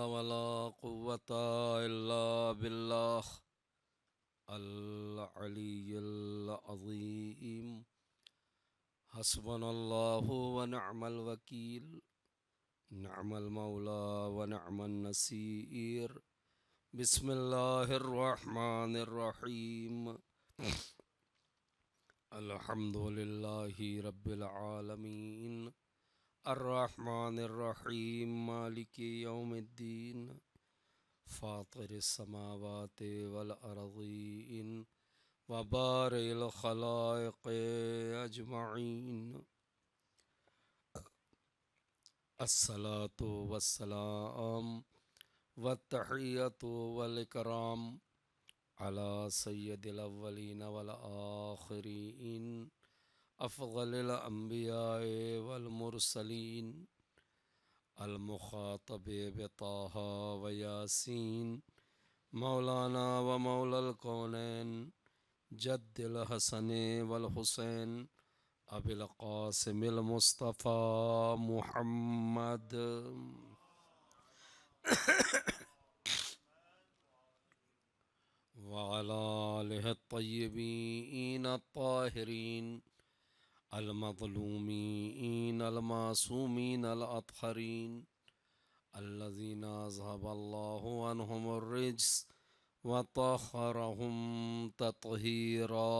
ولا قوة إلا بالله العلي العظيم. حسبنا الله ونعم الوكيل، نعم المولى ونعم النصير. بسم الله الرحمن الرحيم. الحمد لله رب العالمين، الرحمن الرحيم، مالك يوم الدين، فاطر السماوات والأرضين، وبارئ الخلائق أجمعين. الصلاة والسلام والتحية والإكرام على سيد الأولين والآخرين، أفضل الأنبياء والمرسلين، المخاطب بطه وياسين، مولانا ومولى الكونين، جد الحسن والحسين، أبي القاسم المصطفى محمد، وعلى آله الطيبين الطاهرين المظلومين المعصومين الأطهرين، الذين أذهب الله عنهم الرجس وطهرهم تطهيرا.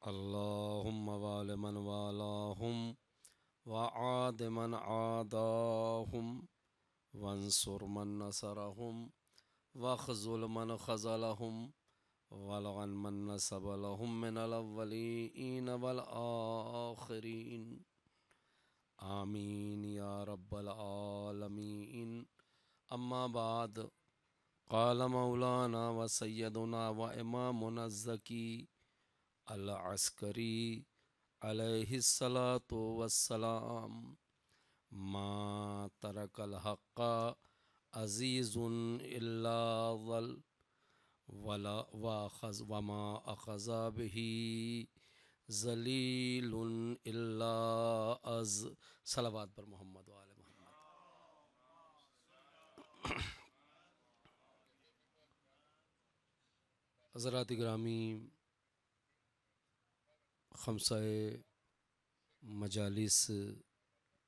اللهم وال من والاهم وعاد من عاداهم وانصر من نصرهم واخذل من خذلهم والعن من نسب لهم من الأولين والآخرين. آمين يا رب العالمين. أما بعد، قال مولانا وسيدنا وإمامنا الزكي العسكري عليه الصلاة والسلام: ما ترك الحق عزيز إلا ظل، وما أخذ به ذلیل الا از. صلوات پر محمد و آل محمد. حضرات گرامی، خمسہ مجالس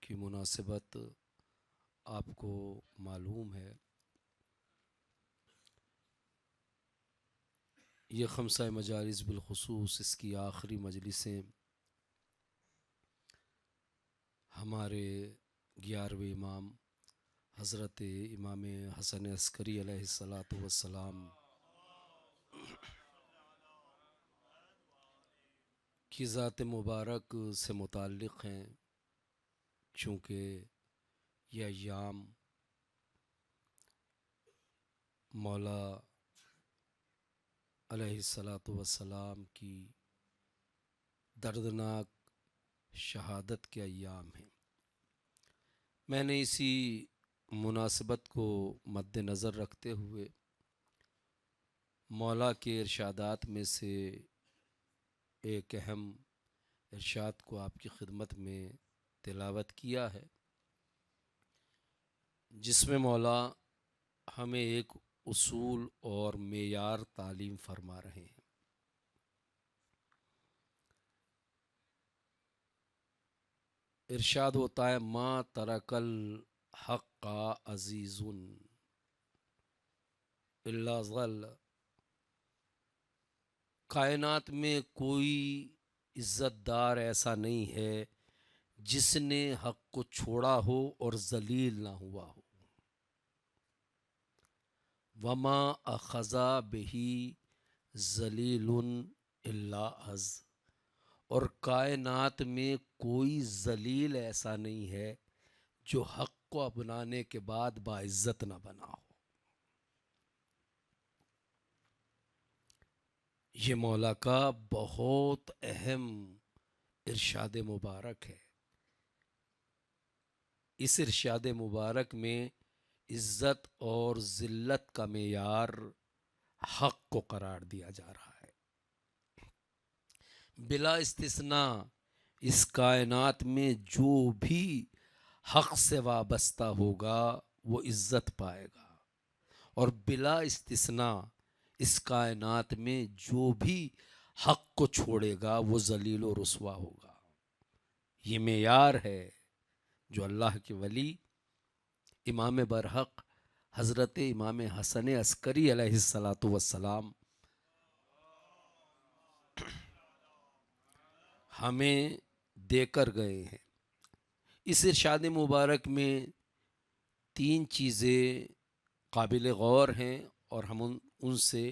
کی مناسبت آپ کو معلوم ہے. یہ خمسہ مجالس بالخصوص اس کی آخری مجلسیں ہمارے 11ویں امام حضرت امام حسن عسکری علیہ الصلاۃ والسلام کی ذات مبارک سے متعلق ہیں، چونکہ یہ ایام مولا علیہ الصلاۃ والسلام کی دردناک شہادت کے ایام ہیں. میں نے اسی مناسبت کو مد نظر رکھتے ہوئے مولا کے ارشادات میں سے ایک اہم ارشاد کو آپ کی خدمت میں تلاوت کیا ہے، جس میں مولا ہمیں ایک اصول اور معیار تعلیم فرما رہے ہیں. ارشاد ہوتا ہے: ما ترک الحق عزیز الا ظل. کائنات میں کوئی عزت دار ایسا نہیں ہے جس نے حق کو چھوڑا ہو اور ذلیل نہ ہوا ہو. وما اخذ بہ ذلیل الا عز. اور کائنات میں کوئی ذلیل ایسا نہیں ہے جو حق کو اپنانے کے بعد باعزت نہ بنا ہو. یہ مولا کا بہت اہم ارشاد مبارک ہے. اس ارشاد مبارک میں عزت اور ذلت کا معیار حق کو قرار دیا جا رہا ہے. بلا استثناء اس کائنات میں جو بھی حق سے وابستہ ہوگا وہ عزت پائے گا، اور بلا استثناء اس کائنات میں جو بھی حق کو چھوڑے گا وہ ذلیل و رسوا ہوگا۔ یہ معیار ہے جو اللہ کے ولی امام برحق حضرت امام حسن عسکری علیہ الصلاۃ والسلام ہمیں دے کر گئے ہیں۔ اس ارشاد مبارک میں 3 چیزیں قابل غور ہیں اور ہم ان سے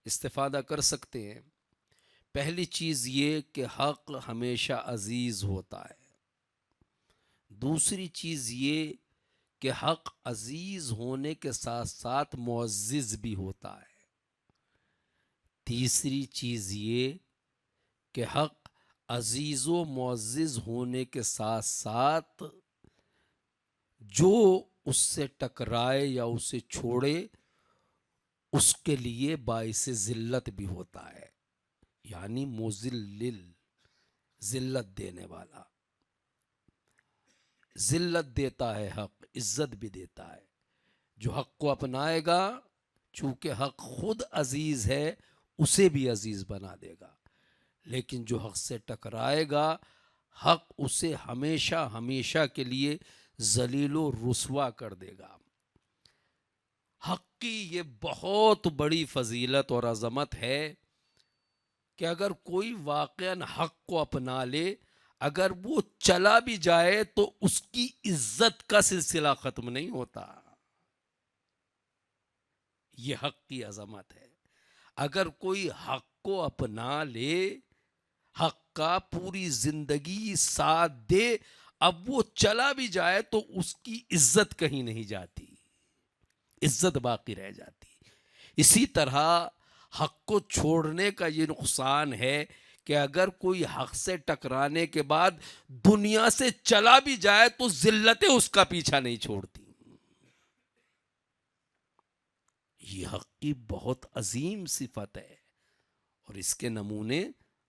استفادہ کر سکتے ہیں۔ پہلی چیز یہ کہ حق ہمیشہ عزیز ہوتا ہے۔ دوسری چیز یہ کہ حق عزیز ہونے کے ساتھ ساتھ معزز بھی ہوتا ہے۔ تیسری چیز یہ کہ حق عزیز و معزز ہونے کے ساتھ ساتھ جو اس سے ٹکرائے یا اسے چھوڑے اس کے لیے باعث ذلت بھی ہوتا ہے، یعنی مذلل، ذلت دینے والا۔ ذلت دیتا ہے حق، عزت بھی دیتا ہے۔ جو حق کو اپنائے گا چونکہ حق خود عزیز ہے اسے بھی عزیز بنا دے گا، لیکن جو حق سے ٹکرائے گا حق اسے ہمیشہ ہمیشہ کے لیے ذلیل و رسوا کر دے گا۔ حق کی یہ بہت بڑی فضیلت اور عظمت ہے کہ اگر کوئی واقعاً حق کو اپنا لے، اگر وہ چلا بھی جائے تو اس کی عزت کا سلسلہ ختم نہیں ہوتا۔ یہ حق کی عظمت ہے۔ اگر کوئی حق کو اپنا لے، حق کا پوری زندگی ساتھ دے، اب وہ چلا بھی جائے تو اس کی عزت کہیں نہیں جاتی، عزت باقی رہ جاتی۔ اسی طرح حق کو چھوڑنے کا یہ نقصان ہے کہ اگر کوئی حق سے ٹکرانے کے بعد دنیا سے چلا بھی جائے تو ذلتیں اس کا پیچھا نہیں چھوڑتی۔ یہ حق کی بہت عظیم صفت ہے اور اس کے نمونے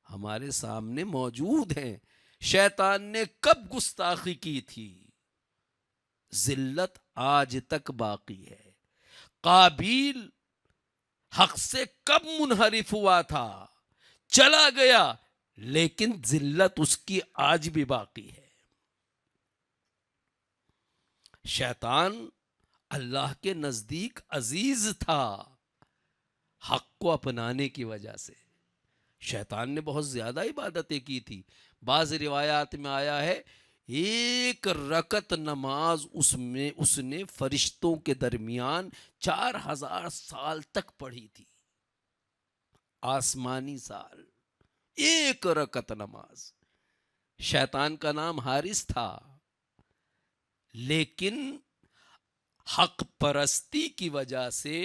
ہمارے سامنے موجود ہیں۔ شیطان نے کب گستاخی کی تھی؟ ذلت آج تک باقی ہے۔ قابیل حق سے کب منحرف ہوا تھا؟ چلا گیا، لیکن ذلت اس کی آج بھی باقی ہے۔ شیطان اللہ کے نزدیک عزیز تھا حق کو اپنانے کی وجہ سے۔ شیطان نے بہت زیادہ عبادتیں کی تھی۔ بعض روایات میں آیا ہے 1 رکعت نماز اس نے فرشتوں کے درمیان 4000 سال تک پڑھی تھی، آسمانی سال۔ 1 رکعت نماز۔ شیطان کا نام حارث تھا، لیکن حق پرستی کی وجہ سے،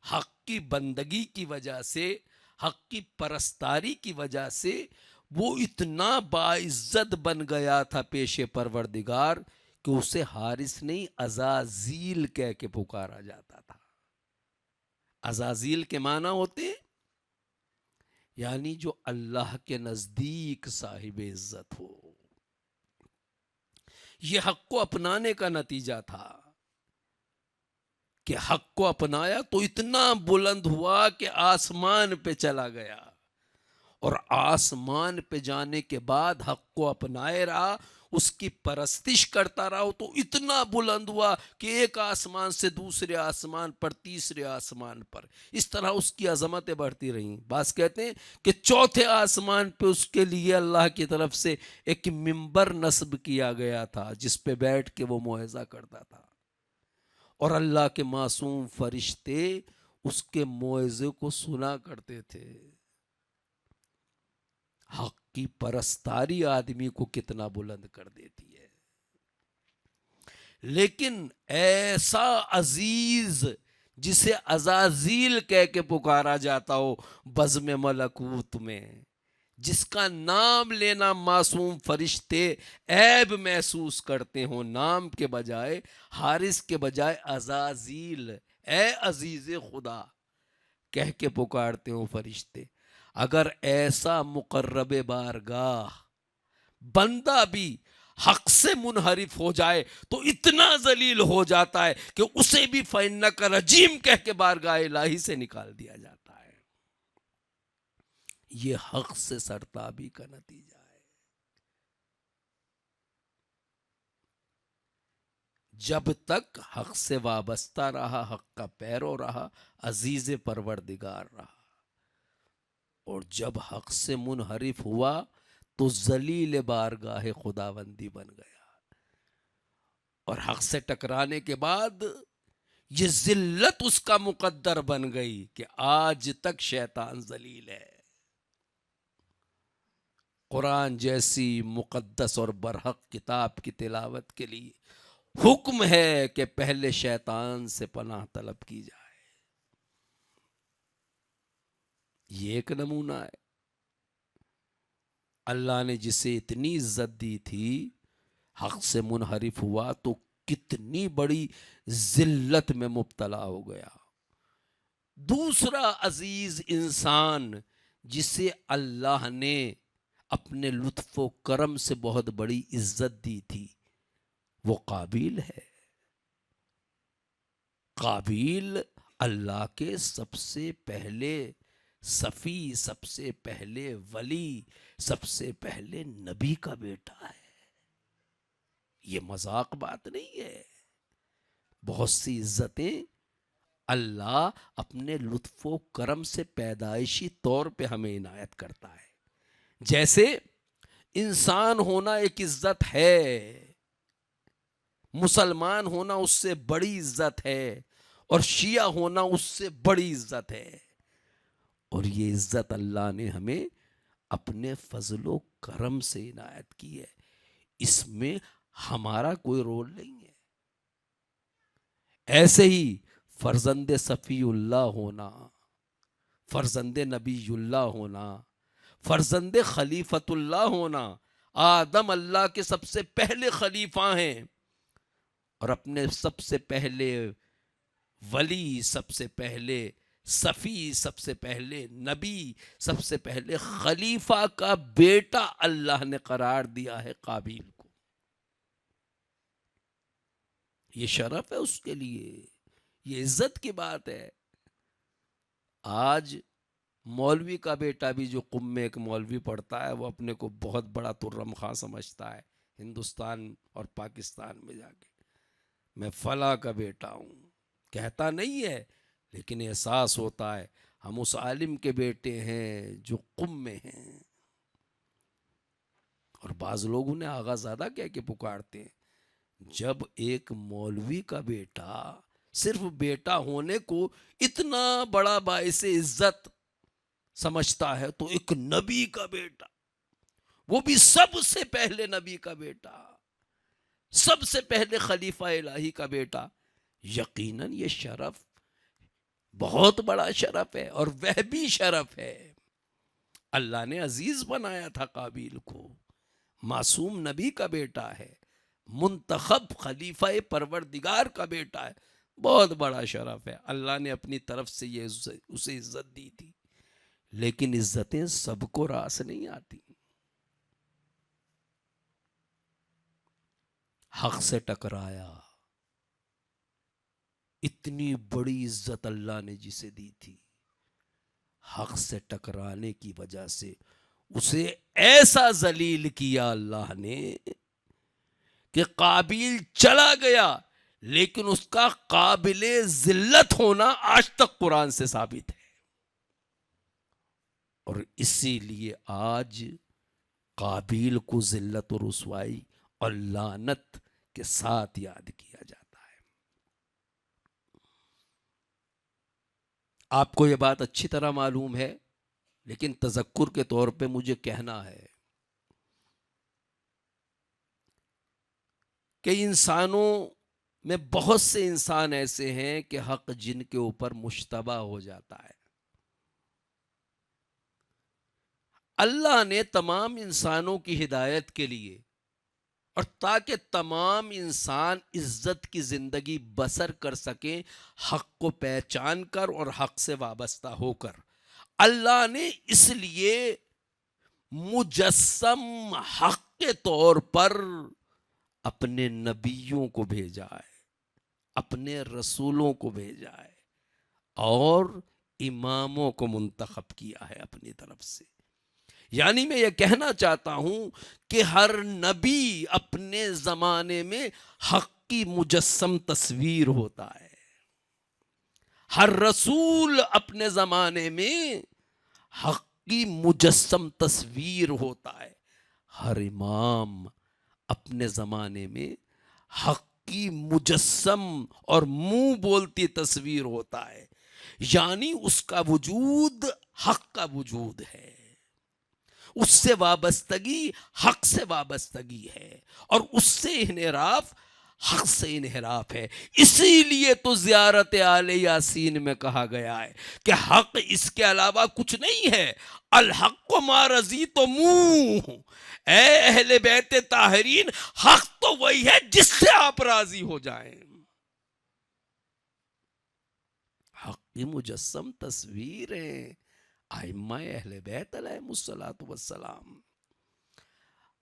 حق کی بندگی کی وجہ سے، حق کی پرستاری کی وجہ سے وہ اتنا باعزت بن گیا تھا پیش پروردگار کہ اسے حارث نہیں عزازیل کہہ کے پکارا جاتا تھا۔ عزازیل کے معنی ہوتے یعنی جو اللہ کے نزدیک صاحب عزت ہو۔ یہ حق کو اپنانے کا نتیجہ تھا کہ حق کو اپنایا تو اتنا بلند ہوا کہ آسمان پہ چلا گیا، اور آسمان پہ جانے کے بعد حق کو اپنائے رہا، اس کی پرستش کرتا رہا تو اتنا بلند ہوا کہ ایک آسمان سے دوسرے آسمان پر، تیسرے آسمان پر، اس طرح اس کی عظمتیں بڑھتی رہیں۔ بعض کہتے ہیں کہ 4تھے آسمان پہ اس کے لیے اللہ کی طرف سے ایک منبر نصب کیا گیا تھا جس پہ بیٹھ کے وہ موعظہ کرتا تھا، اور اللہ کے معصوم فرشتے اس کے موعظے کو سنا کرتے تھے۔ حق کی پرستاری آدمی کو کتنا بلند کر دیتی ہے۔ لیکن ایسا عزیز جسے عزازیل کہہ کے پکارا جاتا ہو بزم ملکوت میں، جس کا نام لینا معصوم فرشتے عیب محسوس کرتے ہوں، نام کے بجائے، حارث کے بجائے عزازیل، اے عزیز خدا کہہ کے پکارتے ہوں فرشتے، اگر ایسا مقرب بارگاہ بندہ بھی حق سے منحرف ہو جائے تو اتنا ذلیل ہو جاتا ہے کہ اسے بھی فَإِنَّكَ رَجِيمٌ کہہ کے بارگاہ الہی سے نکال دیا جاتا ہے. یہ حق سے سرتابی کا نتیجہ ہے. جب تک حق سے وابستہ رہا، حق کا پیرو رہا، عزیز پروردگار رہا، اور جب حق سے منحرف ہوا تو ذلیل بارگاہ خداوندی بن گیا. اور حق سے ٹکرانے کے بعد یہ ذلت اس کا مقدر بن گئی کہ آج تک شیطان ذلیل ہے. قرآن جیسی مقدس اور برحق کتاب کی تلاوت کے لیے حکم ہے کہ پہلے شیطان سے پناہ طلب کی جائے. یہ ایک نمونہ ہے. اللہ نے جسے اتنی عزت دی تھی حق سے منحرف ہوا تو کتنی بڑی ذلت میں مبتلا ہو گیا. دوسرا عزیز انسان جسے اللہ نے اپنے لطف و کرم سے بہت بڑی عزت دی تھی وہ قابیل ہے. قابیل اللہ کے سب سے پہلے صفی، سب سے پہلے ولی، سب سے پہلے نبی کا بیٹا ہے. یہ مذاق بات نہیں ہے. بہت سی عزتیں اللہ اپنے لطف و کرم سے پیدائشی طور پہ ہمیں عنایت کرتا ہے. جیسے انسان ہونا ایک عزت ہے، مسلمان ہونا اس سے بڑی عزت ہے، اور شیعہ ہونا اس سے بڑی عزت ہے. اور یہ عزت اللہ نے ہمیں اپنے فضل و کرم سے عنایت کی ہے. اس میں ہمارا کوئی رول نہیں ہے. ایسے ہی فرزند صفی اللہ ہونا، فرزند نبی اللہ ہونا، فرزند خلیفت اللہ ہونا. آدم اللہ کے سب سے پہلے خلیفہ ہیں، اور اپنے سب سے پہلے ولی، سب سے پہلے صفی، سب سے پہلے نبی، سب سے پہلے خلیفہ کا بیٹا اللہ نے قرار دیا ہے قابیل کو. یہ شرف ہے اس کے لیے، یہ عزت کی بات ہے. آج مولوی کا بیٹا بھی جو قم میں ایک مولوی پڑھتا ہے وہ اپنے کو بہت بڑا ترم خواہ سمجھتا ہے ہندوستان اور پاکستان میں جا کے. میں فلاں کا بیٹا ہوں کہتا نہیں ہے، لیکن احساس ہوتا ہے ہم اس عالم کے بیٹے ہیں جو قم میں ہیں. اور بعض لوگ انہیں آغا زادہ کہہ کے پکارتے ہیں. جب ایک مولوی کا بیٹا صرف بیٹا ہونے کو اتنا بڑا باعث عزت سمجھتا ہے تو ایک نبی کا بیٹا، وہ بھی سب سے پہلے نبی کا بیٹا، سب سے پہلے خلیفہ الہی کا بیٹا، یقیناً یہ شرف بہت بڑا شرف ہے. اور وہ بھی شرف ہے. اللہ نے عزیز بنایا تھا قابیل کو، معصوم نبی کا بیٹا ہے، منتخب خلیفہ پروردگار کا بیٹا ہے. بہت بڑا شرف ہے. اللہ نے اپنی طرف سے یہ اسے عزت دی تھی. لیکن عزتیں سب کو راس نہیں آتی. حق سے ٹکرایا، اتنی بڑی عزت اللہ نے جسے دی تھی، حق سے ٹکرانے کی وجہ سے اسے ایسا ذلیل کیا اللہ نے کہ قابیل چلا گیا، لیکن اس کا قابل ذلت ہونا آج تک قرآن سے ثابت ہے. اور اسی لیے آج قابیل کو ذلت و رسوائی اور لعنت کے ساتھ یاد کیا جاتا ہے. آپ کو یہ بات اچھی طرح معلوم ہے، لیکن تذکر کے طور پہ مجھے کہنا ہے کہ انسانوں میں بہت سے انسان ایسے ہیں کہ حق جن کے اوپر مشتبہ ہو جاتا ہے. اللہ نے تمام انسانوں کی ہدایت کے لیے اور تاکہ تمام انسان عزت کی زندگی بسر کر سکیں، حق کو پہچان کر اور حق سے وابستہ ہو کر، اللہ نے اس لیے مجسم حق کے طور پر اپنے نبیوں کو بھیجا ہے، اپنے رسولوں کو بھیجا ہے، اور اماموں کو منتخب کیا ہے اپنی طرف سے۔ یعنی میں یہ کہنا چاہتا ہوں کہ ہر نبی اپنے زمانے میں حق کی مجسم تصویر ہوتا ہے، ہر رسول اپنے زمانے میں حق کی مجسم تصویر ہوتا ہے، ہر امام اپنے زمانے میں حق کی مجسم اور منہ بولتی تصویر ہوتا ہے۔ یعنی اس کا وجود حق کا وجود ہے، اس سے وابستگی حق سے وابستگی ہے، اور اس سے انحراف حق سے انحراف ہے۔ اسی لیے تو زیارت آل یاسین میں کہا گیا ہے کہ حق اس کے علاوہ کچھ نہیں ہے، الحق ما رضیتم، اے اہل بیت طاہرین، حق تو وہی ہے جس سے آپ راضی ہو جائیں۔ حق کی مجسم تصویریں ائمہ اہل بیت علیہم الصلوۃ والسلام،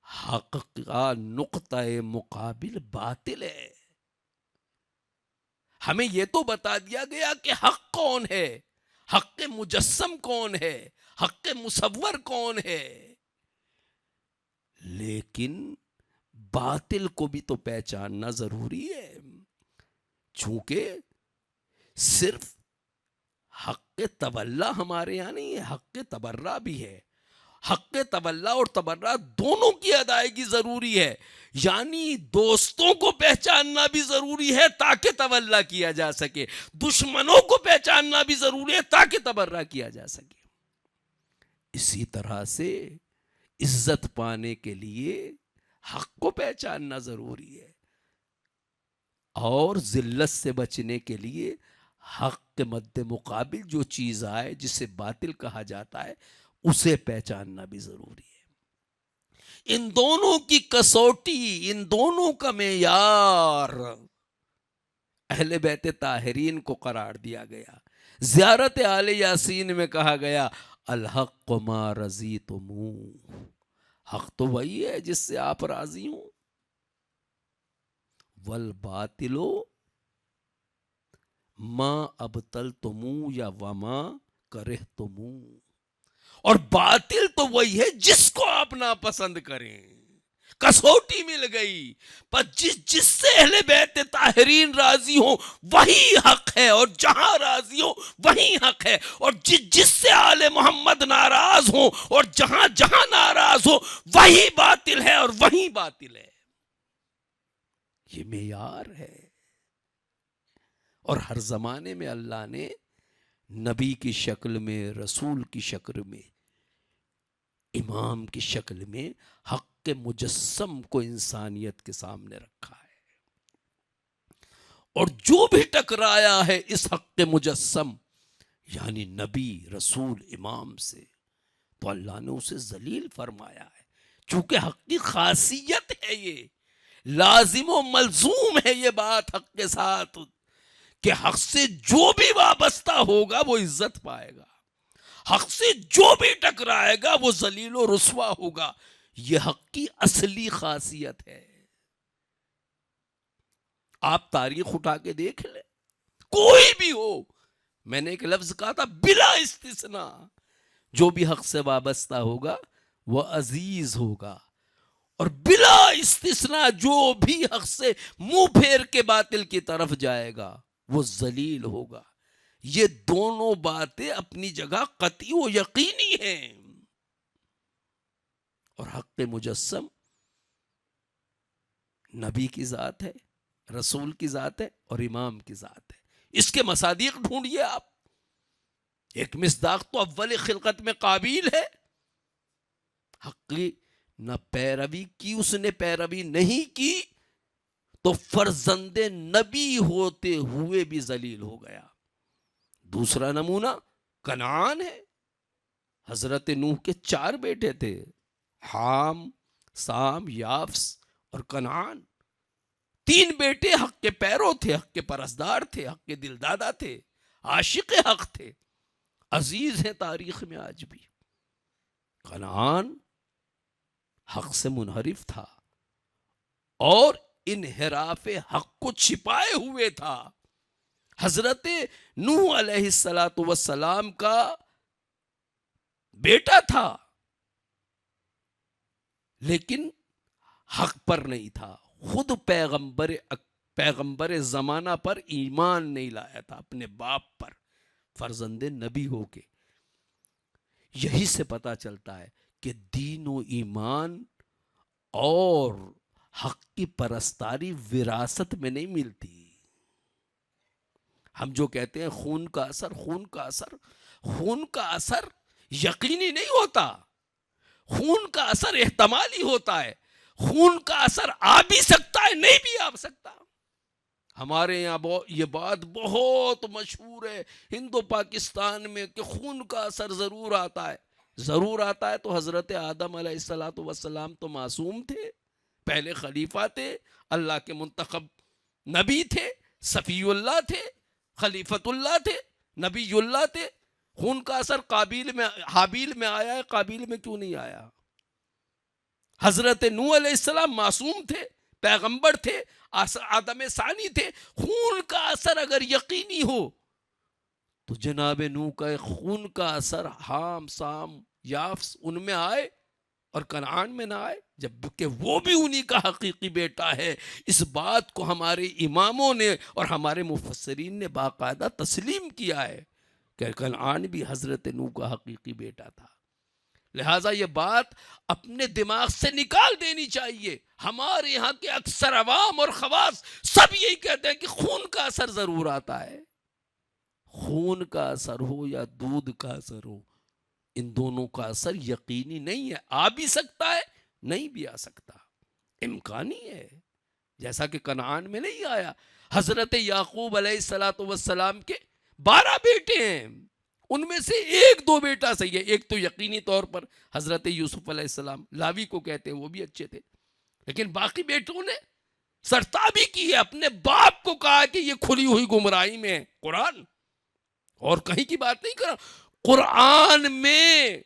حق کا نقطہ مقابل باطل ہے۔ ہمیں یہ تو بتا دیا گیا کہ حق کون ہے، حق کے مجسم کون ہے، حق کے مصور کون ہے، لیکن باطل کو بھی تو پہچاننا ضروری ہے، چونکہ صرف حق کے تولا ہمارے یہاں نہیں ہے، حق کے تبرہ بھی ہے۔ حق کے تولا اور تبرہ دونوں کی ادائیگی ضروری ہے، یعنی دوستوں کو پہچاننا بھی ضروری ہے تاکہ تولا کیا جا سکے، دشمنوں کو پہچاننا بھی ضروری ہے تاکہ تبرہ کیا جا سکے۔ اسی طرح سے عزت پانے کے لیے حق کو پہچاننا ضروری ہے، اور ذلت سے بچنے کے لیے حق کے مد مقابل جو چیز آئے جسے باطل کہا جاتا ہے اسے پہچاننا بھی ضروری ہے۔ ان دونوں کی کسوٹی، ان دونوں کا معیار اہل بیت طاہرین کو قرار دیا گیا۔ زیارت آل یاسین میں کہا گیا الحق ما رضیتم، حق تو وہی ہے جس سے آپ راضی ہوں، والباطل ما ابطلتم یا وما کرہتم، اور باطل تو وہی ہے جس کو آپ ناپسند کریں۔ کسوٹی مل گئی، پر جس سے اہل بیت طاہرین راضی ہوں وہی حق ہے، اور جہاں راضی ہوں وہی حق ہے، اور جس سے آل محمد ناراض ہوں اور جہاں جہاں ناراض ہوں وہی باطل ہے اور وہی باطل ہے۔ یہ معیار ہے، اور ہر زمانے میں اللہ نے نبی کی شکل میں، رسول کی شکل میں، امام کی شکل میں حق کے مجسم کو انسانیت کے سامنے رکھا ہے، اور جو بھی ٹکرایا ہے اس حق کے مجسم یعنی نبی، رسول، امام سے، تو اللہ نے اسے ذلیل فرمایا ہے، چونکہ حق کی خاصیت ہے، یہ لازم و ملزوم ہے یہ بات حق کے ساتھ کہ حق سے جو بھی وابستہ ہوگا وہ عزت پائے گا، حق سے جو بھی ٹکرائے گا وہ ذلیل و رسوا ہوگا۔ یہ حق کی اصلی خاصیت ہے۔ آپ تاریخ اٹھا کے دیکھ لیں، کوئی بھی ہو، میں نے ایک لفظ کہا تھا بلا استثناء، جو بھی حق سے وابستہ ہوگا وہ عزیز ہوگا، اور بلا استثناء جو بھی حق سے منہ پھیر کے باطل کی طرف جائے گا وہ ذلیل ہوگا۔ یہ دونوں باتیں اپنی جگہ قطعی و یقینی ہیں، اور حق مجسم نبی کی ذات ہے، رسول کی ذات ہے، اور امام کی ذات ہے۔ اس کے مصادیق ڈھونڈیے آپ، ایک مصداق تو اول خلقت میں قابیل ہے، حق کی نہ پیروی کی، اس نے پیروی نہیں کی تو فرزند نبی ہوتے ہوئے بھی ذلیل ہو گیا۔ دوسرا نمونہ کنعان ہے، حضرت نوح کے 4 بیٹے تھے، حام، سام، یافس اور کنعان، 3 بیٹے حق کے پیرو تھے، حق کے پرستار تھے، حق کے دل دادا تھے، عاشق حق تھے، عزیز ہیں تاریخ میں آج بھی. کنعان حق سے منحرف تھا اور انحراف حق کو چھپائے ہوئے تھا. حضرت نوح علیہ السلام کا بیٹا تھا لیکن حق پر نہیں تھا. خود پیغمبر زمانہ پر ایمان نہیں لایا تھا اپنے باپ پر فرزند نبی ہو کے. یہی سے پتا چلتا ہے کہ دین و ایمان اور حق کی پرستاری وراثت میں نہیں ملتی. ہم جو کہتے ہیں خون کا اثر یقینی نہیں ہوتا. خون کا اثر احتمالی ہوتا ہے. خون کا اثر آ بھی سکتا ہے, نہیں بھی آ سکتا. ہمارے یہاں یہ بات بہت مشہور ہے ہند و پاکستان میں کہ خون کا اثر ضرور آتا ہے. ضرور آتا ہے تو حضرت آدم علیہ السلام تو معصوم تھے, پہلے خلیفہ تھے, اللہ کے منتخب نبی تھے, صفی اللہ تھے, خلیفت اللہ تھے, نبی اللہ تھے. خون کا اثر حابیل میں آیا ہے, قابیل میں کیوں نہیں آیا؟ حضرت نوح علیہ السلام معصوم تھے, پیغمبر تھے, آدم ثانی تھے. خون کا اثر اگر یقینی ہو تو جناب نوح کا خون کا اثر حام سام یافس ان میں آئے اور کنعان میں نہ آئے, جبکہ وہ بھی انہی کا حقیقی بیٹا ہے. اس بات کو ہمارے اماموں نے اور ہمارے مفسرین نے باقاعدہ تسلیم کیا ہے کہ کنعان بھی حضرت نوح کا حقیقی بیٹا تھا. لہٰذا یہ بات اپنے دماغ سے نکال دینی چاہیے. ہمارے یہاں کے اکثر عوام اور خواص سب یہی کہتے ہیں کہ خون کا اثر ضرور آتا ہے. خون کا اثر ہو یا دودھ کا اثر ہو, ان دونوں کا اثر یقینی نہیں ہے. آ بھی سکتا ہے, نہیں بھی آ سکتا, امکانی ہے. جیسا کہ کنعان میں نہیں آیا. حضرت یعقوب علیہ السلام کے 12 بیٹے ہیں, ان میں سے ایک دو بیٹا صحیح ہے. ایک تو یقینی طور پر حضرت یوسف علیہ السلام, لاوی کو کہتے ہیں, وہ بھی اچھے تھے. لیکن باقی بیٹوں نے سرتابی کی ہے, اپنے باپ کو کہا کہ یہ کھلی ہوئی گمراہی میں ہے. قرآن اور کہیں کی بات نہیں کر رہا, قرآن میں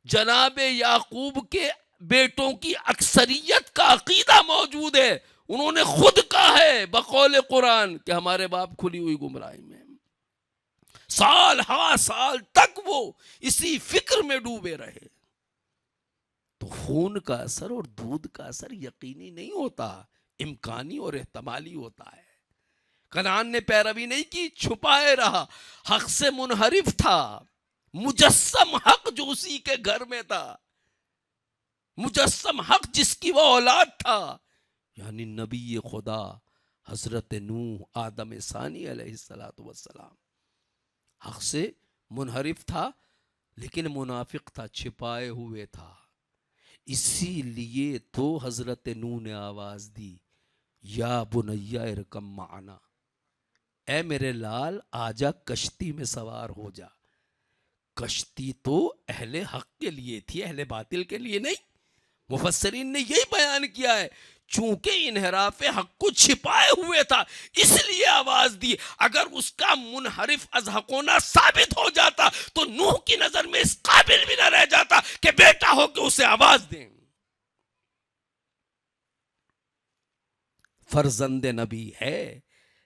جناب یعقوب کے بیٹوں کی اکثریت کا عقیدہ موجود ہے. انہوں نے خود کہا ہے بقول قرآن کہ ہمارے باپ کھلی ہوئی گمراہی میں. سال ہا سال تک وہ اسی فکر میں ڈوبے رہے. تو خون کا اثر اور دودھ کا اثر یقینی نہیں ہوتا, امکانی اور احتمالی ہوتا ہے. کنعان نے پیروی نہیں کی, چھپائے رہا, حق سے منحرف تھا. مجسم حق جو اسی کے گھر میں تھا, مجسم حق جس کی وہ اولاد تھا, یعنی نبی خدا حضرت نوح آدم ثانی علیہ السلام, حق سے منحرف تھا لیکن منافق تھا, چھپائے ہوئے تھا. اسی لیے تو حضرت نوح نے آواز دی, یا بنی ارکم معنا, اے میرے لال آجا کشتی میں سوار ہو جا. کشتی تو اہل حق کے لیے تھی, اہل باطل کے لیے نہیں. مفسرین نے یہی بیان کیا ہے, چونکہ انحراف حق کو چھپائے ہوئے تھا اس لیے آواز دی. اگر اس کا منحرف از حق ہونا ثابت ہو جاتا تو نوح کی نظر میں اس قابل بھی نہ رہ جاتا کہ بیٹا ہو کے اسے آواز دیں. فرزند نبی ہے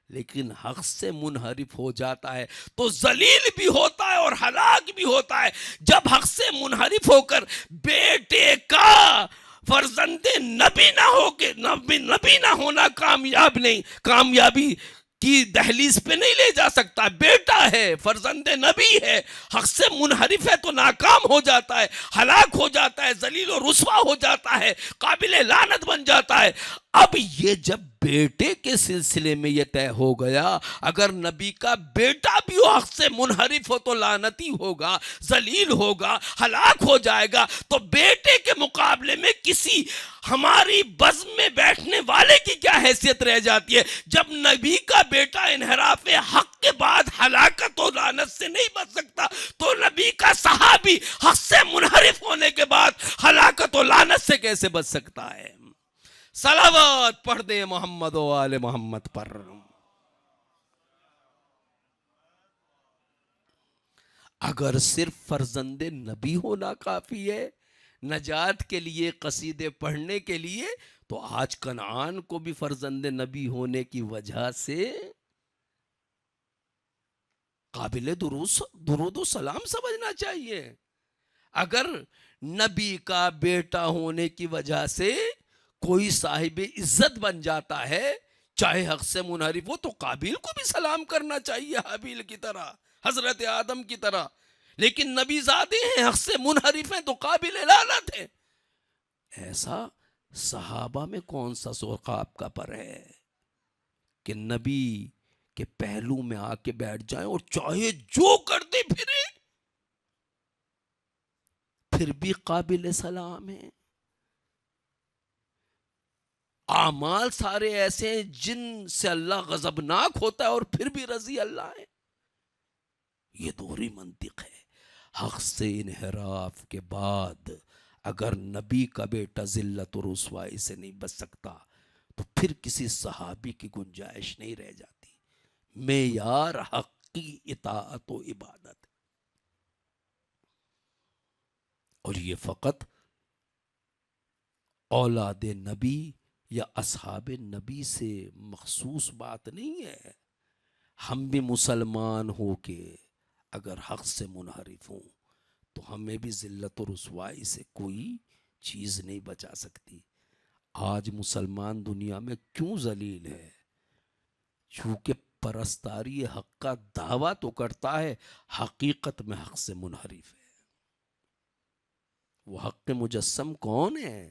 لیکن حق سے منحرف ہو جاتا ہے تو ذلیل بھی ہوتا ہے اور ہلاک بھی ہوتا ہے. جب حق سے منحرف ہو کر بیٹے کا فرزند نبی نہ ہو کے نبی نہ ہونا کامیاب نہیں, کامیابی کی دہلیز پہ نہیں لے جا سکتا. بیٹا ہے, فرزند نبی ہے, حق سے منحرف ہے تو ناکام ہو جاتا ہے, ہلاک ہو جاتا ہے, ذلیل و رسوا ہو جاتا ہے, قابل لعنت بن جاتا ہے. اب یہ جب بیٹے کے سلسلے میں یہ طے ہو گیا, اگر نبی کا بیٹا بھی حق سے منحرف ہو تو لعنتی ہوگا, ذلیل ہوگا, ہلاک ہو جائے گا, تو بیٹے کے مقابلے میں کسی ہماری بزم میں بیٹھنے والے کی کیا حیثیت رہ جاتی ہے؟ جب نبی کا بیٹا انحراف حق کے بعد ہلاکت و لعنت سے نہیں بچ سکتا تو نبی کا صحابی حق سے منحرف ہونے کے بعد ہلاکت و لعنت سے کیسے بچ سکتا ہے؟ صلوات پڑھ دیں محمد و آل محمد پر. اگر صرف فرزند نبی ہونا کافی ہے نجات کے لیے، قصیدے پڑھنے کے لیے، تو آج کنعان کو بھی فرزند نبی ہونے کی وجہ سے قابل درود و سلام سمجھنا چاہیے۔ اگر نبی کا بیٹا ہونے کی وجہ سے کوئی صاحب عزت بن جاتا ہے، چاہے حق سے منحرف ہو، تو قابیل کو بھی سلام کرنا چاہیے، حابیل کی طرح، حضرت آدم کی طرح۔ لیکن نبی زادے ہیں، حق سے منحرف ہیں، تو قابل لعنت ہیں۔ ایسا صحابہ میں کون سا سوقاب کا پر ہے کہ نبی کے پہلو میں آ کے بیٹھ جائیں اور چاہے جو کرتے پھر بھی قابل سلام ہیں؟ اعمال سارے ایسے ہیں جن سے اللہ غضبناک ہوتا ہے اور پھر بھی رضی اللہ ہے۔ یہ دوہری منطق ہے۔ حق سے انحراف کے بعد اگر نبی کا بیٹا ذلت و رسوائی سے نہیں بچ سکتا تو پھر کسی صحابی کی گنجائش نہیں رہ جاتی۔ معیار حق کی اطاعت و عبادت، اور یہ فقط اولاد نبی یا اصحاب نبی سے مخصوص بات نہیں ہے۔ ہم بھی مسلمان ہو کے اگر حق سے منحرف ہوں تو ہمیں بھی ذلت و رسوائی سے کوئی چیز نہیں بچا سکتی۔ آج مسلمان دنیا میں کیوں ذلیل ہے؟ چونکہ پرستاری حق کا دعویٰ تو کرتا ہے، حقیقت میں حق سے منحرف ہے۔ وہ حق مجسم کون ہے؟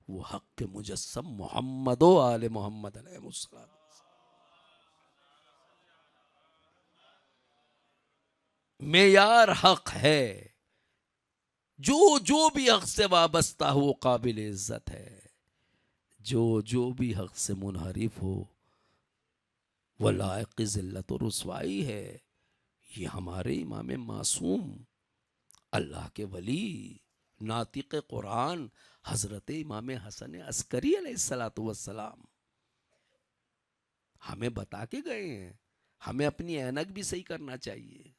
وہ حق مجسم محمد و آل محمد علیہ السلام۔ معیار حق ہے، جو بھی حق سے وابستہ ہو وہ قابل عزت ہے، جو بھی حق سے منحرف ہو وہ لائق ذلت و رسوائی ہے۔ یہ ہمارے امام معصوم، اللہ کے ولی، ناطق قرآن حضرت امام حسن عسکری علیہ السلام ہمیں بتا کے گئے ہیں۔ ہمیں اپنی اینک بھی صحیح کرنا چاہیے،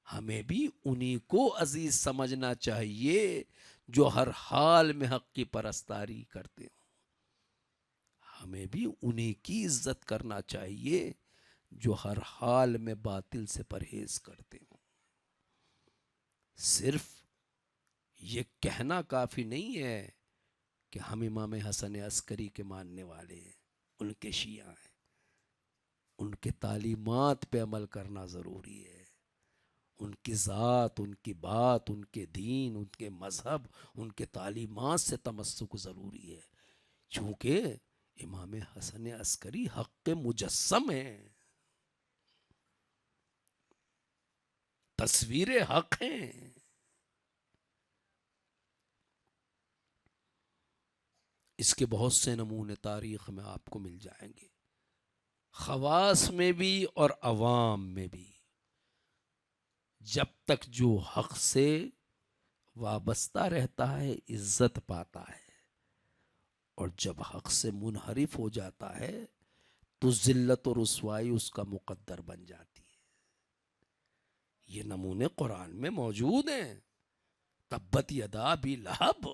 ہمیں بھی انہی کو عزیز سمجھنا چاہیے جو ہر حال میں حق کی پرستاری کرتے ہوں۔ ہمیں بھی انہی کی عزت کرنا چاہیے جو ہر حال میں باطل سے پرہیز کرتے ہوں۔ صرف یہ کہنا کافی نہیں ہے کہ ہم امام حسن عسکری کے ماننے والے ہیں، ان کے شیعہ ہیں۔ ان کے تعلیمات پہ عمل کرنا ضروری ہے۔ ان کی ذات، ان کی بات، ان کے دین، ان کے مذہب، ان کے تعلیمات سے تمسک ضروری ہے، چونکہ امام حسن عسکری حق مجسم ہیں، تصویر حق ہیں۔ اس کے بہت سے نمونے تاریخ میں آپ کو مل جائیں گے، خواص میں بھی اور عوام میں بھی۔ جب تک جو حق سے وابستہ رہتا ہے عزت پاتا ہے، اور جب حق سے منحرف ہو جاتا ہے تو ذلت و رسوائی اس کا مقدر بن جاتی ہے۔ یہ نمونے قرآن میں موجود ہیں۔ تبت یدا ابی لہب،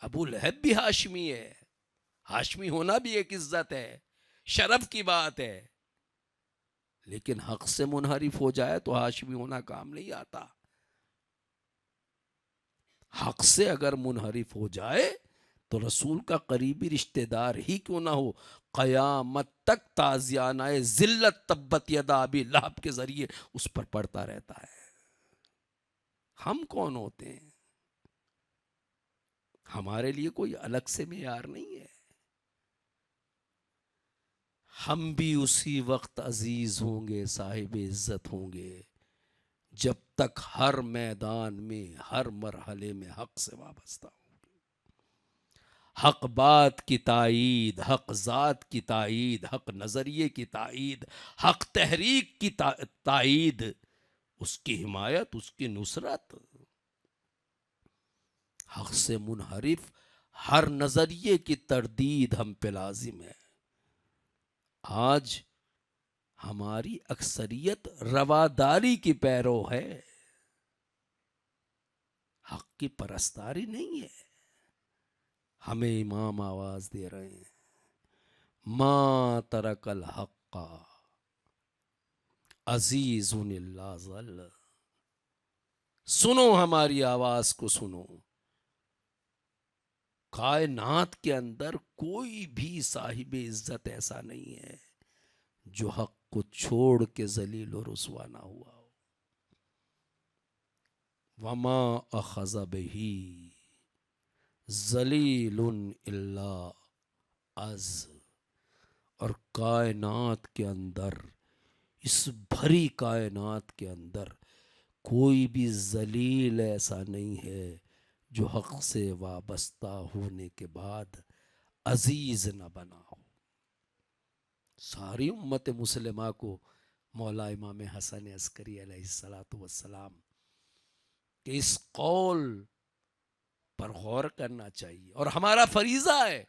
ابو لہب بھی ہاشمی ہے، ہاشمی ہونا بھی ایک عزت ہے، شرف کی بات ہے، لیکن حق سے منحرف ہو جائے تو ہاشمی ہونا کام نہیں آتا۔ حق سے اگر منحرف ہو جائے تو رسول کا قریبی رشتہ دار ہی کیوں نہ ہو، قیامت تک تازیانہ ذلت تبت یدا ابی لہب کے ذریعے اس پر پڑتا رہتا ہے۔ ہم کون ہوتے ہیں؟ ہمارے لیے کوئی الگ سے معیار نہیں ہے۔ ہم بھی اسی وقت عزیز ہوں گے، صاحب عزت ہوں گے، جب تک ہر میدان میں، ہر مرحلے میں حق سے وابستہ ہوں گے۔ حق بات کی تائید، حق ذات کی تائید، حق نظریے کی تائید، حق تحریک کی تائید، اس کی حمایت، اس کی نصرت۔ حق سے منحرف ہر نظریے کی تردید ہم پہ لازم ہے۔ آج ہماری اکثریت رواداری کی پیرو ہے، حق کی پرستاری نہیں ہے. ہمیں امام آواز دے رہے ہیں، ما ترک الحق عزیز اللہ ذل. سنو ہماری آواز کو سنو. کائنات کے اندر کوئی بھی صاحب عزت ایسا نہیں ہے جو حق کو چھوڑ کے ذلیل و رسوا نہ ہوا ہو. وما اخذ بہ ذلیل الا از. اور کائنات کے اندر، اس بھری کائنات کے اندر کوئی بھی ذلیل ایسا نہیں ہے جو حق سے وابستہ ہونے کے بعد عزیز نہ بنا ہو. ساری امت مسلمہ کو مولا امام حسن عسکری علیہ الصلاۃ والسلام کہ اس قول پر غور کرنا چاہیے، اور ہمارا فریضہ ہے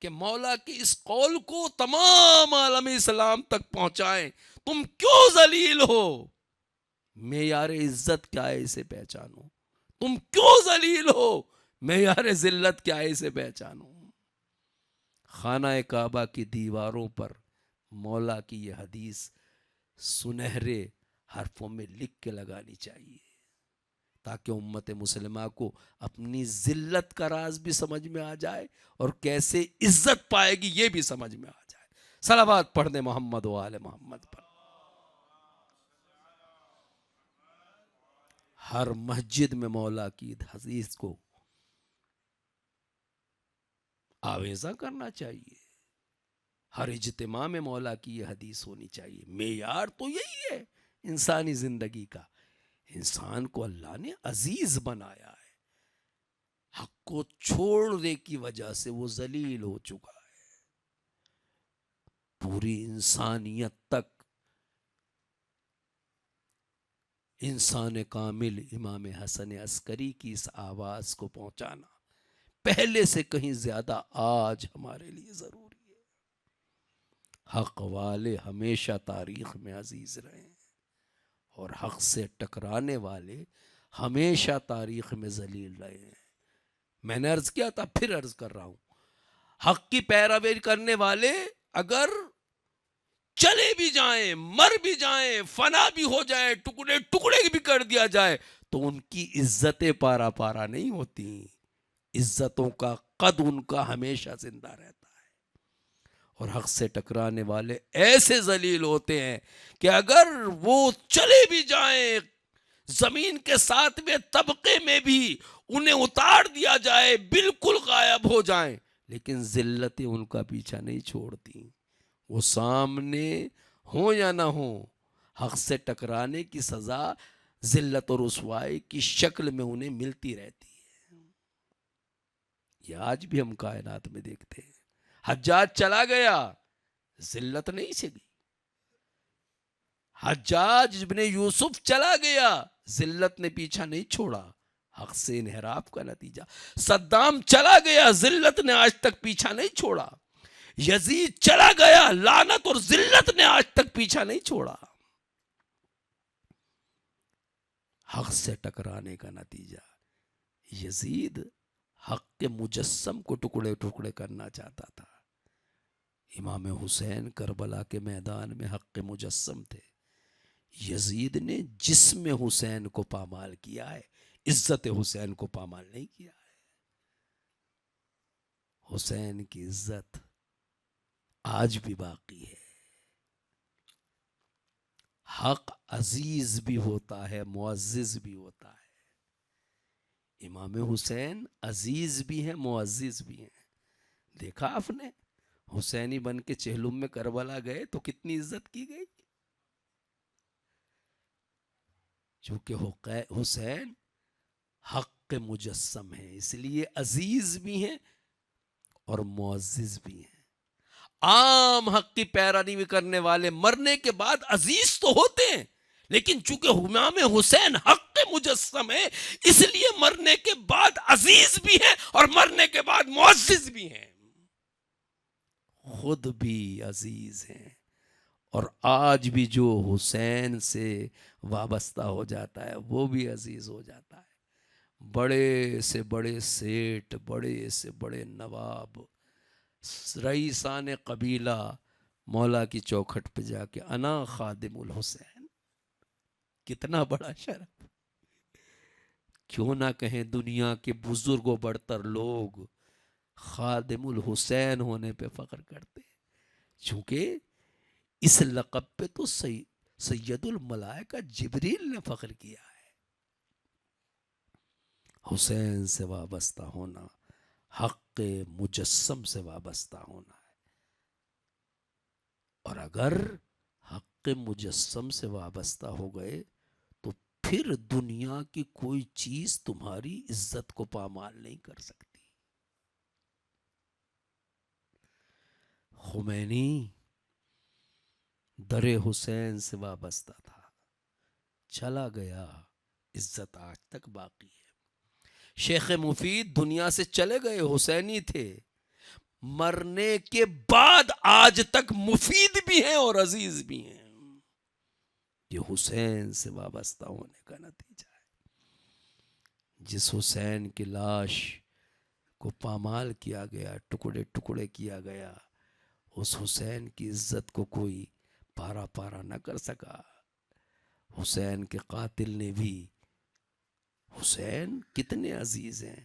کہ مولا کے اس قول کو تمام عالم اسلام تک پہنچائیں. تم کیوں ذلیل ہو؟ معیار عزت کیا ہے اسے پہچانو. تم کیوں ذلیل ہو؟ معیار ذلت کیا ہے اسے پہچانو. خانہ کعبہ کی دیواروں پر مولا کی یہ حدیث سنہرے حرفوں میں لکھ کے لگانی چاہیے تاکہ امت مسلمہ کو اپنی ذلت کا راز بھی سمجھ میں آ جائے اور کیسے عزت پائے گی یہ بھی سمجھ میں آ جائے. صلوات پڑھ دیں محمد و آل محمد پر. ہر مسجد میں مولا کی حدیث کو آویزہ کرنا چاہیے. ہر اجتماع میں مولا کی یہ حدیث ہونی چاہیے. معیار تو یہی ہے انسانی زندگی کا. انسان کو اللہ نے عزیز بنایا ہے، حق کو چھوڑنے کی وجہ سے وہ ذلیل ہو چکا ہے. پوری انسانیت تک انسان کامل امام حسن عسکری کی اس آواز کو پہنچانا پہلے سے کہیں زیادہ آج ہمارے لیے ضروری ہے. حق والے ہمیشہ تاریخ میں عزیز رہے ہیں اور حق سے ٹکرانے والے ہمیشہ تاریخ میں ذلیل رہے ہیں. میں نے عرض کیا تھا، پھر عرض کر رہا ہوں، حق کی پیروی کرنے والے اگر چلے بھی جائیں، مر بھی جائیں، فنا بھی ہو جائیں، ٹکڑے ٹکڑے بھی کر دیا جائے تو ان کی عزتیں پارا پارا نہیں ہوتی. عزتوں کا قد ان کا ہمیشہ زندہ رہتا ہے. اور حق سے ٹکرانے والے ایسے ذلیل ہوتے ہیں کہ اگر وہ چلے بھی جائیں، زمین کے 7ویں طبقے میں بھی انہیں اتار دیا جائے، بالکل غائب ہو جائیں، لیکن ذلتیں ان کا پیچھا نہیں چھوڑتی. وہ سامنے ہوں یا نہ ہوں، حق سے ٹکرانے کی سزا ذلت اور رسوائی کی شکل میں انہیں ملتی رہتی ہے. یہ آج بھی ہم کائنات میں دیکھتے ہیں. حجاج چلا گیا، ذلت نہیں سگی. حجاج ابن یوسف چلا گیا، ذلت نے پیچھا نہیں چھوڑا. حق سے انحراف کا نتیجہ. صدام چلا گیا، ذلت نے آج تک پیچھا نہیں چھوڑا. یزید چلا گیا، لعنت اور ذلت نے آج تک پیچھا نہیں چھوڑا. حق سے ٹکرانے کا نتیجہ. یزید حق کے مجسم کو ٹکڑے ٹکڑے کرنا چاہتا تھا. امام حسین کربلا کے میدان میں حق کے مجسم تھے. یزید نے جسم حسین کو پامال کیا ہے، عزت حسین کو پامال نہیں کیا ہے. حسین کی عزت آج بھی باقی ہے. حق عزیز بھی ہوتا ہے، معزز بھی ہوتا ہے. امام حسین عزیز بھی ہیں، معزز بھی ہیں. دیکھا آپ نے حسینی بن کے چہلم میں کربلا گئے تو کتنی عزت کی گئی. چونکہ حسین حق کے مجسم ہیں، اس لیے عزیز بھی ہیں اور معزز بھی ہیں. عام حق کی پیروی کرنے والے مرنے کے بعد عزیز تو ہوتے ہیں، لیکن چونکہ امام حسین حق کے مجسم ہیں اس لیے مرنے کے بعد عزیز بھی ہیں اور مرنے کے بعد معزز بھی ہیں. خود بھی عزیز ہیں اور آج بھی جو حسین سے وابستہ ہو جاتا ہے وہ بھی عزیز ہو جاتا ہے۔ بڑے سے بڑے سیٹ، بڑے سے بڑے نواب، رئیسان قبیلہ مولا کی چوکھٹ پہ جا کے انا خادم الحسین، کتنا بڑا شرف! کیوں نہ کہیں دنیا کے بزرگ و برتر لوگ خادم الحسین ہونے پہ فخر کرتے ہیں، چونکہ اس لقب پہ تو سید الملائکہ جبریل نے فخر کیا ہے۔ حسین سے وابستہ ہونا حق مجسم سے وابستہ ہونا ہے، اور اگر حق مجسم سے وابستہ ہو گئے تو پھر دنیا کی کوئی چیز تمہاری عزت کو پامال نہیں کر سکتی۔ خمینی در حسین سے وابستہ تھا، چلا گیا، عزت آج تک باقی ہے۔ شیخ مفید دنیا سے چلے گئے، حسینی تھے، مرنے کے بعد آج تک مفید بھی ہیں اور عزیز بھی ہیں۔ یہ حسین سے وابستہ ہونے کا نتیجہ ہے۔ جس حسین کی لاش کو پامال کیا گیا، ٹکڑے ٹکڑے کیا گیا، اس حسین کی عزت کو کوئی پارا پارا نہ کر سکا۔ حسین کے قاتل نے بھی، حسین کتنے عزیز ہیں،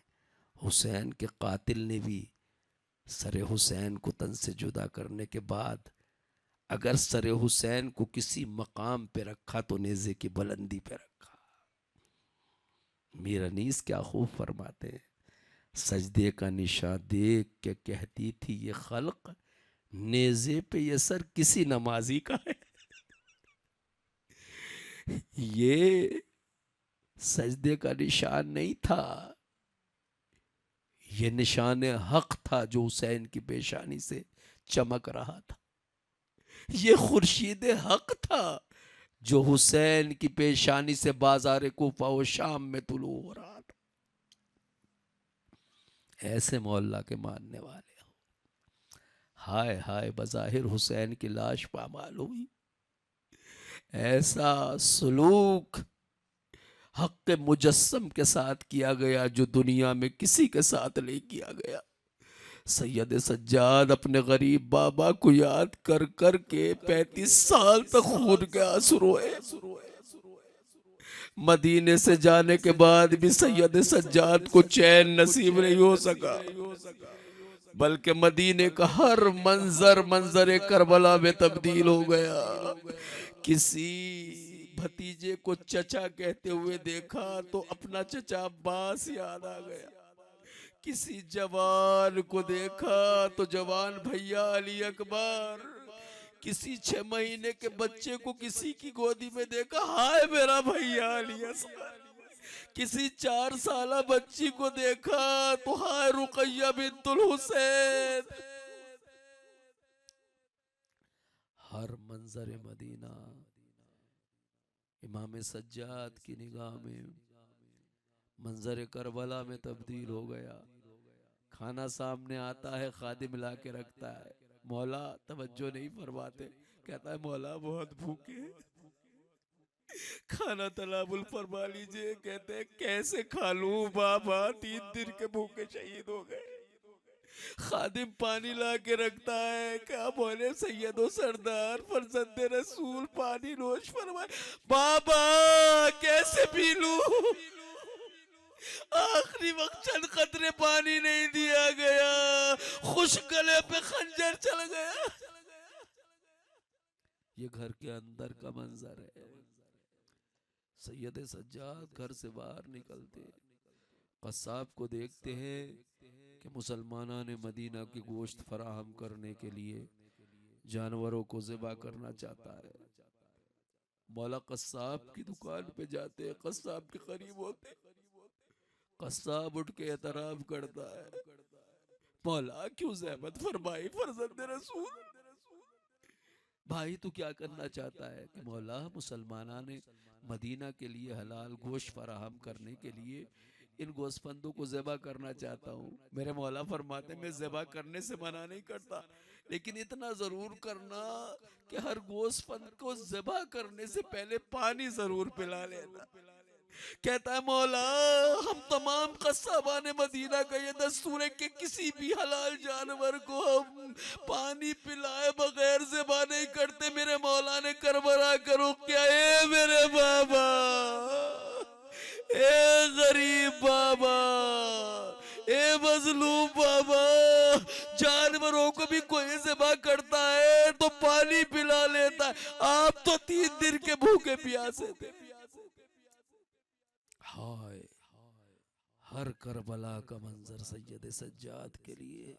حسین کے قاتل نے بھی سر حسین کو تن سے جدا کرنے کے بعد اگر سر حسین کو کسی مقام پہ رکھا تو نیزے کی بلندی پہ رکھا۔ میر انیس کیا خوب فرماتے ہیں، سجدے کا نشاں دیکھ کے کہتی تھی یہ خلق، نیزے پہ یہ سر کسی نمازی کا ہے۔ یہ سجدے کا نشان نہیں تھا، یہ نشان حق تھا جو حسین کی پیشانی سے چمک رہا تھا۔ یہ خورشید حق تھا جو حسین کی پیشانی سے بازار کوفہ و شام میں طلوع ہو رہا تھا۔ ایسے مولا کے ماننے والے ہو، ہائے ہائے بظاہر حسین کی لاش پامال ہوئی، ایسا سلوک حق مجسم کے ساتھ کیا گیا جو دنیا میں کسی کے ساتھ نہیں کیا گیا۔ سید سجاد اپنے غریب بابا کو یاد کر کر کے 35 سال تک خون کے آنسو روئے۔ مدینے سے جانے کے بعد بھی سید سجاد کو چین نصیب نہیں ہو سکا، بلکہ مدینے کا ہر منظر کربلا میں تبدیل ہو گیا۔ کسی بھتیجے کو چچا کہتے ہوئے دیکھا تو اپنا چچا عباس یاد آ گیا، کسی جوان کو دیکھا تو جوان بھیا علی اکبر، کسی 6 مہینے کے بچے کو کسی کی گودی میں دیکھا، ہائے میرا بھیا علی اصغر، کسی 4 سالہ بچی کو دیکھا تو ہائے رقیہ بنت الحسین۔ ہر منظر مدینہ امام سجاد کی نگاہ میں منظر کربلا میں تبدیل ہو گیا۔ کھانا سامنے آتا ہے، خادم لا کے رکھتا ہے، مولا توجہ نہیں فرماتے، کہتا ہے مولا بہت بھوکے ہیں، کھانا تناول فرما لیجئے۔ کہتے ہیں کیسے کھا لوں بابا، 3 دن کے بھوکے شہید ہو گئے۔ خادم پانی لا کے رکھتا ہے، کیا بولے سید و سردار فرزند رسول پانی نوش فرمائے، بابا کیسے پی لوں، آخری وقت چند قطرے پانی نہیں دیا گیا، خشک گلے پہ خنجر چل گیا۔ یہ گھر کے اندر کا منظر ہے۔ سید سجاد گھر سے باہر نکلتے، قصاب کو دیکھتے ہیں کہ مسلمانان مدینہ کی گوشت فراہم کرنے کے لیے جانوروں کو ذبح کرنا چاہتا ہے۔ مولا قصاب کی دکان پہ جاتے ہیں، قصاب کے قریب ہوتے، قصاب اٹھ کے اعتراف کرتا ہے، مولا کیوں زحمت فرمائی فرزند رسول، بھائی تو کیا کرنا چاہتا ہے کہ مولا مسلمانان مدینہ کے لیے حلال گوشت فراہم کرنے کے لیے ان گوسفندوں کو ذبح کرنا چاہتا ہوں۔ میرے مولا فرماتے ہیں میں ذبح کرنے سے منع نہیں کرتا، لیکن اتنا ضرور کرنا کہ ہر گوشت پند کو ذبح کرنے سے پہلے پانی ضرور پلا لینا۔ کہتا ہے مولا ہم تمام قصابان مدینہ کا یہ دستور ہے کہ کسی بھی حلال جانور کو ہم پانی پلائے بغیر ذبح نہیں کرتے۔ میرے مولا نے کربلا کا رخ کیا، اے میرے بابا، اے غریب بابا، اے مظلوم بابا، جانوروں کو بھی کوئی ذبح کرتا ہے تو پانی پلا لیتا ہے، آپ تو 3 دن کے بھوکے پیاسے تھے۔ ہائے ہر کربلا کا منظر سید سجاد کے لیے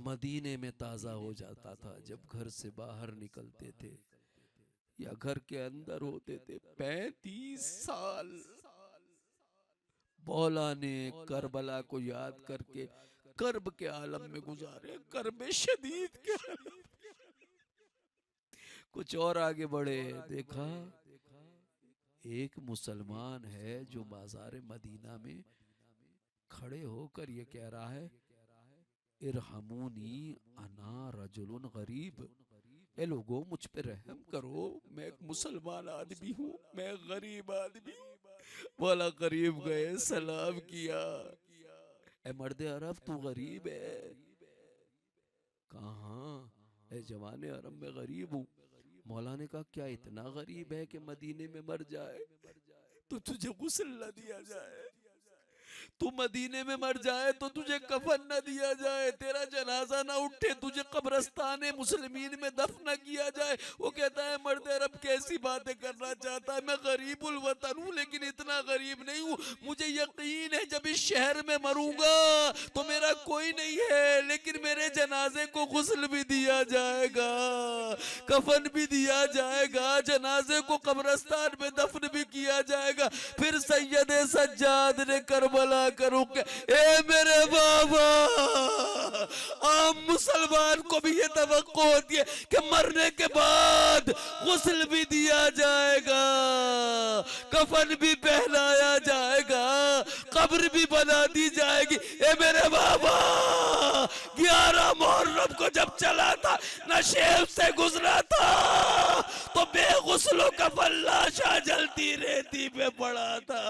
مدینے میں تازہ ہو جاتا تھا جب گھر سے باہر نکلتے تھے یا گھر کے اندر ہوتے تھے۔ 35 سال مولا نے کربلا کو یاد کر کے کرب کے عالم میں گزارے، کرب شدید کے عالم۔ کچھ اور آگے بڑھے، دیکھا ایک مسلمان ہے جو بازار مدینہ میں کھڑے ہو کر یہ کہہ رہا ہے ارحمونی انا رجل غریب، اے لوگوں مجھ پہ رحم کرو، میں ایک مسلمان آدمی ہوں، میں ایک غریب آدمی ہوں۔ مولا قریب گئے، سلام کیا، اے مرد عرب تو غریب ہے؟ کہاں، اے جوان عرب میں غریب ہوں۔ مولا نے کہا کیا اتنا غریب ہے کہ مدینے میں مر جائے تو تجھے غسل نہ دیا جائے؟ تو مدینے میں مر جائے تو تجھے کفن نہ دیا جائے، تیرا جنازہ نہ اٹھے، تجھے قبرستان مسلمین میں دفن نہ کیا جائے؟ وہ کہتا ہے مرد عرب کیسی باتیں کرنا چاہتا ہے، میں غریب الوطن ہوں لیکن اتنا غریب نہیں ہوں، مجھے یقین ہے جب اس شہر میں مروں گا تو میرا کوئی نہیں ہے لیکن میرے جنازے کو غسل بھی دیا جائے گا، کفن بھی دیا جائے گا، جنازے کو قبرستان میں دفن بھی کیا جائے گا۔ پھر سید سجاد نے کربلا کا رخ کیا، اے میرے بابا، عام مسلمان کو بھی یہ توقع ہوتی ہے کہ مرنے کے بعد غسل بھی دیا جائے گا، کفن بھی پہنایا جائے گا، قبر بھی بنا دی جائے گی۔ اے میرے بابا 11 محرم کو جب چلا تھا نشیب سے گزرا تھا تو بے غسل و کفن لاشا جلتی ریتی پہ پڑا تھا۔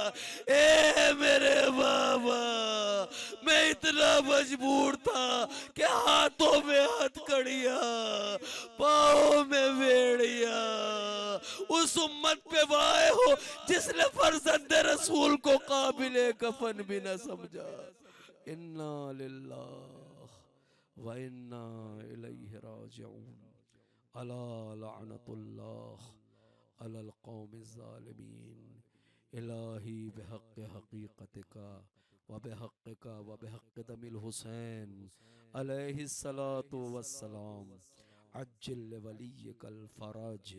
اے میرے بابا میں اتنا مجبور تھا کہ ہاتھوں میں ہتھ کڑیاں، پاؤں میں بیڑیاں، اس امت پہ وائے ہو جس نے فرزند رسول کو قابل کفن بھی نہ سمجھا۔ انا للہ وَإِنَّا إِلَيْهِ رَاجِعُونَ أَلَا لَعْنَةُ اللَّهِ عَلَى الْقَوْمِ الظَّالِمِينَ۔ الہی بحق حقیقتک وبحقک وبحق دم الحسین علیہ الصلاة والسلام عجل لولیک الفرج،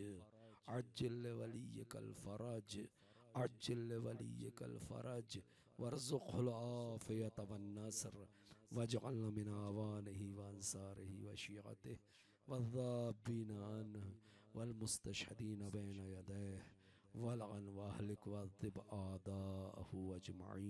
عجل لولیک الفرج، عجل لولیک الفرج، وارزقه العافیة والنصر، واجعلنا من آوانه وانصاره وشیعته والذابین عنه والمستشهدین بین یدیه، والعن واهلك واذب اعداءه اجمعین۔